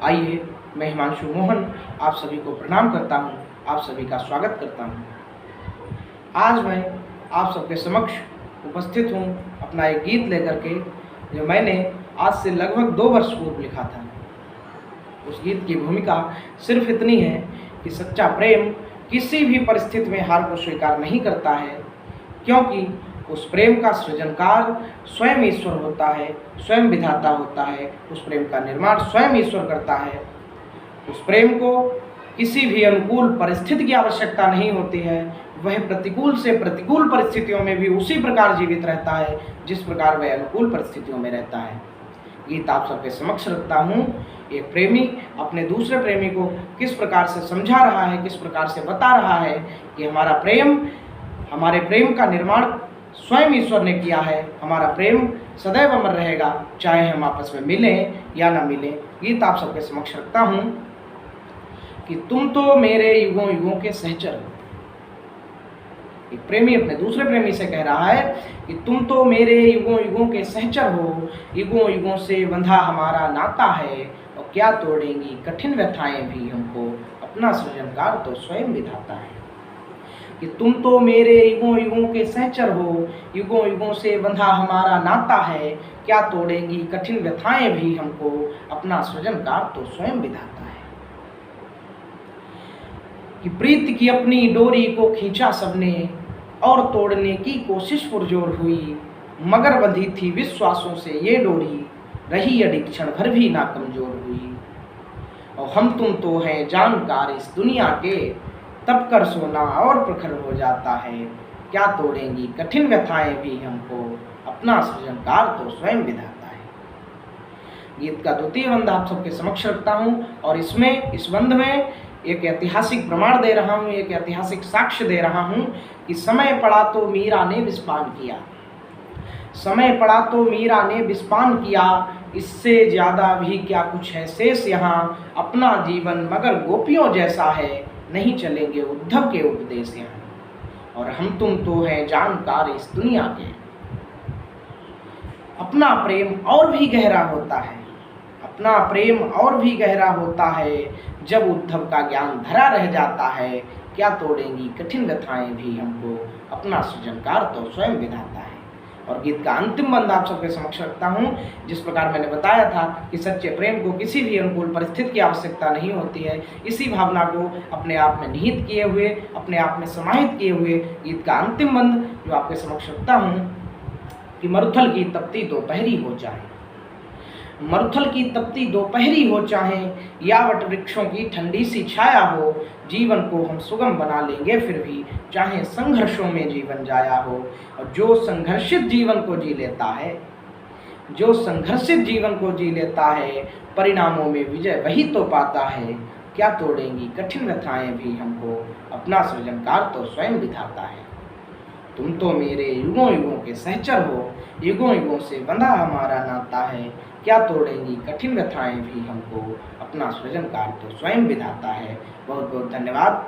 आइए, मैं हिमांशु मोहन आप सभी को प्रणाम करता हूँ, आप सभी का स्वागत करता हूँ। आज मैं आप सबके समक्ष उपस्थित हूँ अपना एक गीत लेकर के, जो मैंने आज से लगभग 2 वर्ष पूर्व लिखा था। उस गीत की भूमिका सिर्फ इतनी है कि सच्चा प्रेम किसी भी परिस्थिति में हार को स्वीकार नहीं करता है, क्योंकि उस प्रेम का सृजनकार स्वयं ईश्वर होता है, स्वयं विधाता होता है। उस प्रेम का निर्माण स्वयं ईश्वर करता है। उस प्रेम को किसी भी अनुकूल परिस्थिति की आवश्यकता नहीं होती है। वह प्रतिकूल से प्रतिकूल परिस्थितियों में भी उसी प्रकार जीवित रहता है जिस प्रकार वह अनुकूल परिस्थितियों में रहता है। गीत आप सबके समक्ष रखता हूँ। एक प्रेमी अपने दूसरे प्रेमी को किस प्रकार से समझा रहा है, किस प्रकार से बता रहा है कि हमारे प्रेम का निर्माण स्वयं ईश्वर ने किया है। हमारा प्रेम सदैव अमर रहेगा, चाहे हम आपस में मिलें या ना मिलें। गीत आप सबके समक्ष रखता हूँ कि तुम तो मेरे युगों युगों के सहचर हो। एक प्रेमी अपने दूसरे प्रेमी से कह रहा है कि तुम तो मेरे युगों युगों के सहचर हो, युगों युगों से बंधा हमारा नाता है, और क्या तोड़ेंगी कठिन व्यथाएं भी हमको, अपना सृजनकार तो स्वयं विधाता है। कि तुम तो मेरे युगों युगों के सहचर हो, युगों युगों से बंधा हमारा नाता है, क्या तोड़ेंगी कठिन व्यथाएं भी हमको, अपना सृजनकार तो स्वयं विधाता है। कि प्रीति की अपनी डोरी को खींचा सबने, और तोड़ने की कोशिश पुरजोर हुई, मगर बंधी थी विश्वासों से ये डोरी, रही अडिग क्षण भर भी ना कमजोर हुई। और हम तुम तो हैं जानकार इस दुनिया के, तब कर सोना और प्रखर हो जाता है, क्या तोड़ेंगी कठिन व्यथाएं भी हमको, अपना सृजनकार तो स्वयं विधाता है। गीत का द्वितीय बंध आप सबके समक्ष रखता हूँ, और इस बंध में एक ऐतिहासिक प्रमाण दे रहा हूँ, एक ऐतिहासिक साक्ष्य दे रहा हूँ कि समय पड़ा तो मीरा ने विषपान किया। समय पड़ा तो मीरा ने विषपान किया, इससे ज्यादा भी क्या कुछ है शेष यहाँ, अपना जीवन मगर गोपियों जैसा है, नहीं चलेंगे उद्धव के उपदेश यहाँ। और हम तुम तो हैं जानकार इस दुनिया के। अपना प्रेम और भी गहरा होता है, अपना प्रेम और भी गहरा होता है, जब उद्धव का ज्ञान धरा रह जाता है, क्या तोड़ेंगी कठिन व्यथाएं भी हमको, अपना सृजनकार तो स्वयं विधाता है। और गीत का अंतिम बंध आप सबके समक्ष रखता हूँ। जिस प्रकार मैंने बताया था कि सच्चे प्रेम को किसी भी अनुकूल परिस्थिति की आवश्यकता नहीं होती है, इसी भावना को अपने आप में निहित किए हुए, अपने आप में समाहित किए हुए गीत का अंतिम बंध जो आपके समक्ष रखता हूँ कि मरुथल की तपती दोपहरी हो चाहे, मरुथल की तपती दोपहरी हो चाहे, या वट वृक्षों की ठंडी सी छाया हो, जीवन को हम सुगम बना लेंगे फिर भी, चाहे संघर्षों में जीवन जाया हो। और जो संघर्षित जीवन को जी लेता है, जो संघर्षित जीवन को जी लेता है, परिणामों में विजय वही तो पाता है, क्या तोड़ेंगी कठिन व्यथाएं भी हमको, अपना सृजनकार तो स्वयं विधाता है। तुम तो मेरे युगों युगों के सहचर हो, युगों युगों से बंधा हमारा नाता है, क्या तोड़ेंगी कठिन व्यथाएं भी हमको, अपना सृजनकार तो स्वयं विधाता है। बहुत बहुत धन्यवाद।